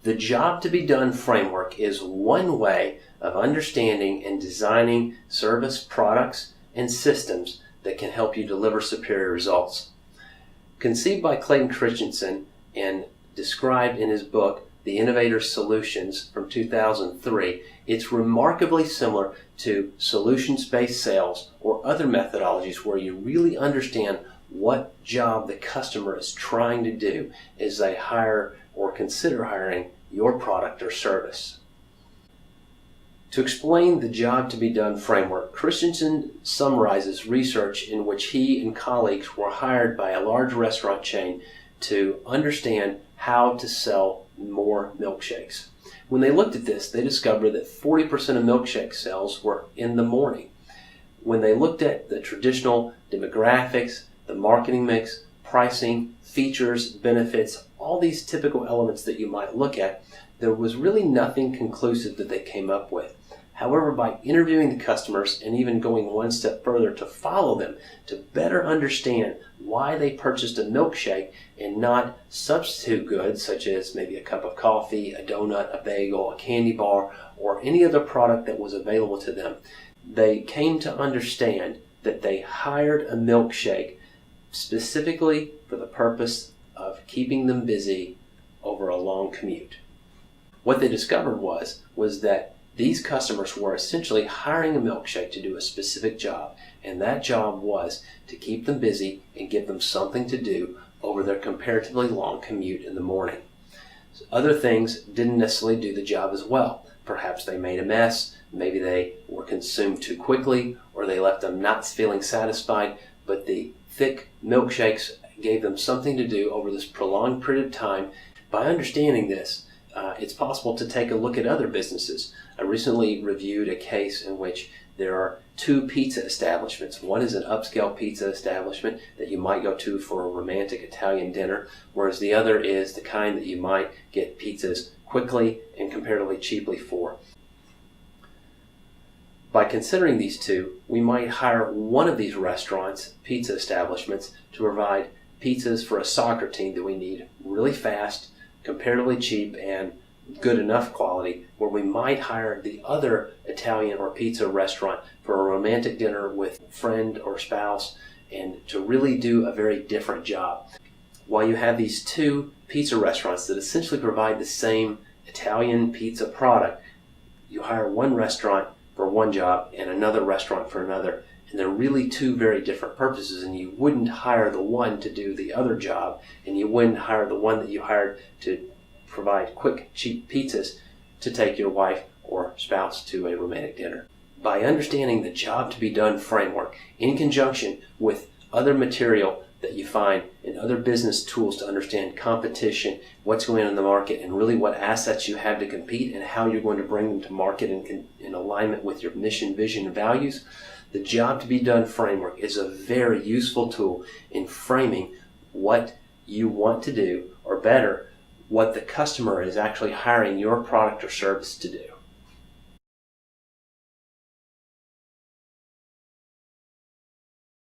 The job to be done framework is one way of understanding and designing service products and systems that can help you deliver superior results. Conceived by Clayton Christensen and described in his book, The Innovator's Solutions from 2003, it's remarkably similar to solutions-based sales or other methodologies where you really understand what job the customer is trying to do as they hire or consider hiring your product or service. To explain the job to be done framework, Christensen summarizes research in which he and colleagues were hired by a large restaurant chain to understand how to sell more milkshakes. When they looked at this, they discovered that 40% of milkshake sales were in the morning. When they looked at the traditional demographics, the marketing mix, pricing, features, benefits, all these typical elements that you might look at, there was really nothing conclusive that they came up with. However, by interviewing the customers and even going one step further to follow them to better understand why they purchased a milkshake and not substitute goods such as maybe a cup of coffee, a donut, a bagel, a candy bar, or any other product that was available to them, they came to understand that they hired a milkshake specifically for the purpose of keeping them busy over a long commute. What they discovered was that these customers were essentially hiring a milkshake to do a specific job, and that job was to keep them busy and give them something to do over their comparatively long commute in the morning. Other things didn't necessarily do the job as well. Perhaps they made a mess, maybe they were consumed too quickly, or they left them not feeling satisfied, but the thick milkshakes gave them something to do over this prolonged period of time. By understanding this, it's possible to take a look at other businesses. I recently reviewed a case in which there are two pizza establishments. One is an upscale pizza establishment that you might go to for a romantic Italian dinner, whereas the other is the kind that you might get pizzas quickly and comparatively cheaply for. By considering these two, we might hire one of these restaurants, pizza establishments, to provide pizzas for a soccer team that we need really fast, comparatively cheap, and good enough quality, where we might hire the other Italian or pizza restaurant for a romantic dinner with a friend or spouse and to really do a very different job. While you have these two pizza restaurants that essentially provide the same Italian pizza product, you hire one restaurant for one job and another restaurant for another, and they're really two very different purposes, and you wouldn't hire the one to do the other job, and you wouldn't hire the one that you hired to provide quick, cheap pizzas to take your wife or spouse to a romantic dinner. By understanding the job to be done framework in conjunction with other material that you find in other business tools to understand competition, what's going on in the market, and really what assets you have to compete and how you're going to bring them to market in alignment with your mission, vision, and values, the job to be done framework is a very useful tool in framing what you want to do, or better, what the customer is actually hiring your product or service to do.